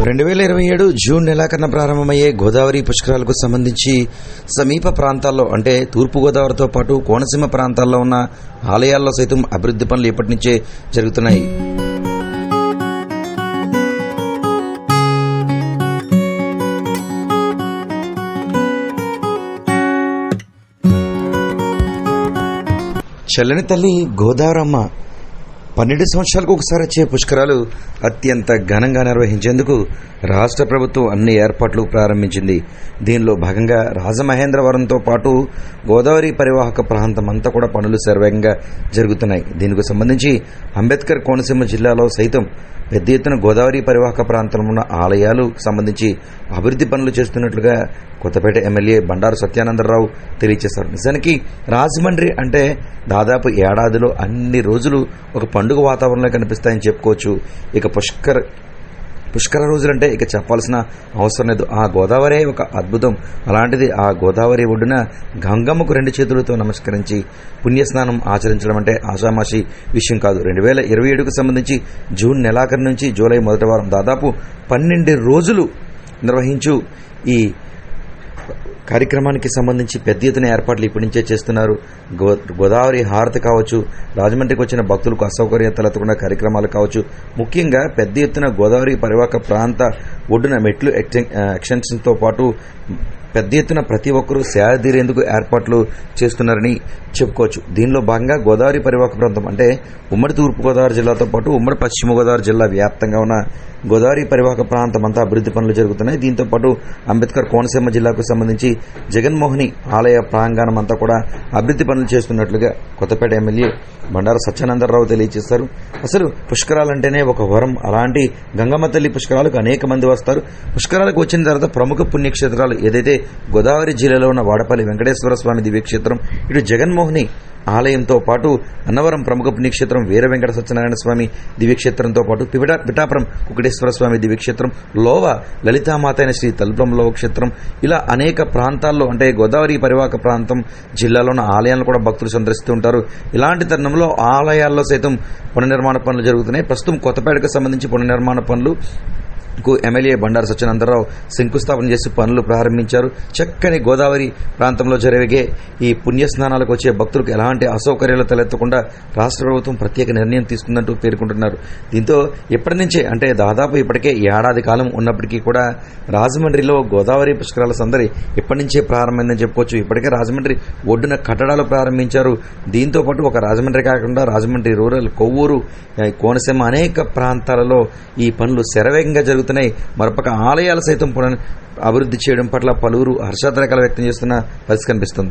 2027 June నెలాఖరున ప్రారంభమయ్యే గోదావరి పుష్కరాలకు సంబంధించి సమీప ప్రాంతాల్లో అంటే తూర్పుగోదావరితో పాటు కోనసీమ ప్రాంతాల్లో ఉన్న ఆలయాల్లో సైతం అభివృద్ధి పనులు ఇప్పటి నుంచే జరుగుతున్నాయి. చల్లని తల్లి గోదావరమ్మ 12 సంవత్సరాలకు ఒకసారి వచ్చే పుష్కరాలు అత్యంత ఘనంగా నిర్వహించేందుకు రాష్ట్ర ప్రభుత్వం అన్ని ఏర్పాట్లు ప్రారంభించింది. దీనిలో భాగంగా రాజమహేంద్రవరంతో పాటు గోదావరి పరివాహక ప్రాంతం అంతా కూడా పనులు శరవేగంగా జరుగుతున్నాయి. దీనికి సంబంధించి అంబేద్కర్ కోనసీమ జిల్లాలో సైతం పెద్ద ఎత్తున గోదావరి పరివాహక ప్రాంతంలో ఉన్న ఆలయాలకు సంబంధించి అభివృద్ధి పనులు చేస్తున్నట్లుగా కొత్తపేట ఎమ్మెల్యే బండారు సత్యానందరావు తెలియజేశారు. నిజానికి రాజమండ్రి అంటే దాదాపు ఏడాదిలో అన్ని రోజులు ఒక పండుగ వాతావరణంలో కనిపిస్తాయని చెప్పుకోవచ్చు. ఇక పుష్కర రోజులంటే ఇక చెప్పాల్సిన అవసరం లేదు. ఆ గోదావరి ఒక అద్భుతం. అలాంటిది ఆ గోదావరి ఒడ్డున గంగమ్మకు 2 చేతులతో నమస్కరించి పుణ్యస్నానం ఆచరించడం అంటే ఆషామాషి విషయం కాదు. 2027కు సంబంధించి జూన్ నెలాఖరు నుంచి జూలై మొదటి వారం దాదాపు 12 రోజులు నిర్వహించు ఈ కార్యక్రమానికి సంబంధించి పెద్ద ఎత్తున ఏర్పాట్లు ఇప్పటి నుంచే చేస్తున్నారు. గోదావరి హారతి కావచ్చు, రాజమండ్రికి వచ్చిన భక్తులకు అసౌకర్యం తలెత్తకుండా కార్యక్రమాలు కావచ్చు, ముఖ్యంగా పెద్ద ఎత్తున గోదావరి పరివాహక ప్రాంత ఒడ్డున మెట్లు ఎక్స్టెన్షన్తో పాటు పెద్ద ఎత్తున ప్రతి ఒక్కరూ సేద తీరేందుకు ఏర్పాట్లు చేస్తున్నారని చెప్పుకోవచ్చు. దీనిలో భాగంగా గోదావరి పరివాహక ప్రాంతం అంటే ఉమ్మడి తూర్పుగోదావరి జిల్లాతో పాటు ఉమ్మడి పశ్చిమ గోదావరి జిల్లా వ్యాప్తంగా ఉన్న గోదావరి పరివాహక ప్రాంతం అంతా అభివృద్ధి పనులు జరుగుతున్నాయి. దీంతో పాటు అంబేద్కర్ కోనసీమ జిల్లాకు సంబంధించి జగన్మోహిని ఆలయ ప్రాంగణం అంతా కూడా అభివృద్ధి పనులు చేస్తున్నట్లుగా కొత్తపేట ఎమ్మెల్యే బండారు సత్యానందరావు తెలియజేశారు. అసలు పుష్కరాలంటేనే ఒక వరం. అలాంటి గంగమ్మ తల్లి పుష్కరాలకు అనేక మంది వస్తారు. పుష్కరాలకు వచ్చిన తర్వాత ప్రముఖ పుణ్యక్షేత్రాలు ఏదైతే గోదావరి జిల్లాలో ఉన్న వాడపల్లి వెంకటేశ్వర స్వామి దివ్యక్షేత్రం, ఇటు జగన్మోహిని ఆలయంతో పాటు అన్నవరం ప్రముఖ పుణ్యక్షేత్రం వీర వెంకట సత్యనారాయణ స్వామి దివ్యక్షేత్రంతో పాటు పిఠాపురం కుకుటేశ్వర స్వామి దివ్యక్షేత్రం, లోవ లలితామాత అయిన శ్రీ తలుపురంలో క్షేత్రం, ఇలా అనేక ప్రాంతాల్లో అంటే గోదావరి పరివాహక ప్రాంతం జిల్లాలో ఉన్న ఆలయాలను కూడా భక్తులు సందర్శిస్తూ ఉంటారు. ఇలాంటి తరుణంలో ఆలయాల్లో సైతం పునర్నిర్మాణ పనులు జరుగుతున్నాయి. ప్రస్తుతం కొత్తపేటకు సంబంధించి పునర్నిర్మాణ పనులు ఎమ్మెల్యే బండారు సత్యానందరావు శంకుస్థాపన చేసి పనులు ప్రారంభించారు. చక్కని గోదావరి ప్రాంతంలో జరిగే ఈ పుణ్యస్నానాలకు వచ్చే భక్తులకు ఎలాంటి అసౌకర్యాలు తలెత్తకుండా రాష్ట్ర ప్రభుత్వం ప్రత్యేక నిర్ణయం తీసుకుందంటూ పేర్కొంటున్నారు. దీంతో ఇప్పటి నుంచే అంటే దాదాపు ఇప్పటికే ఏడాది కాలం ఉన్నప్పటికీ కూడా రాజమండ్రిలో గోదావరి పుష్కరాల సందడి ఇప్పటి నుంచే ప్రారంభమైందని చెప్పుకోవచ్చు. ఇప్పటికే రాజమండ్రి ఒడ్డున కట్టడాలు ప్రారంభించారు. దీంతో పాటు ఒక రాజమండ్రి కాకుండా రాజమండ్రి రూరల్, కొవ్వూరు, కోనసీమ అనేక ప్రాంతాలలో ఈ పనులు శరవేగంగా జరుగుతున్నాయి. మరొక ఆలయాలు సైతం అభివృద్ధి చేయడం పట్ల పలువురు హర్షాతిరేకాలు వ్యక్తం చేస్తున్న పరిస్థితి కనిపిస్తుంది.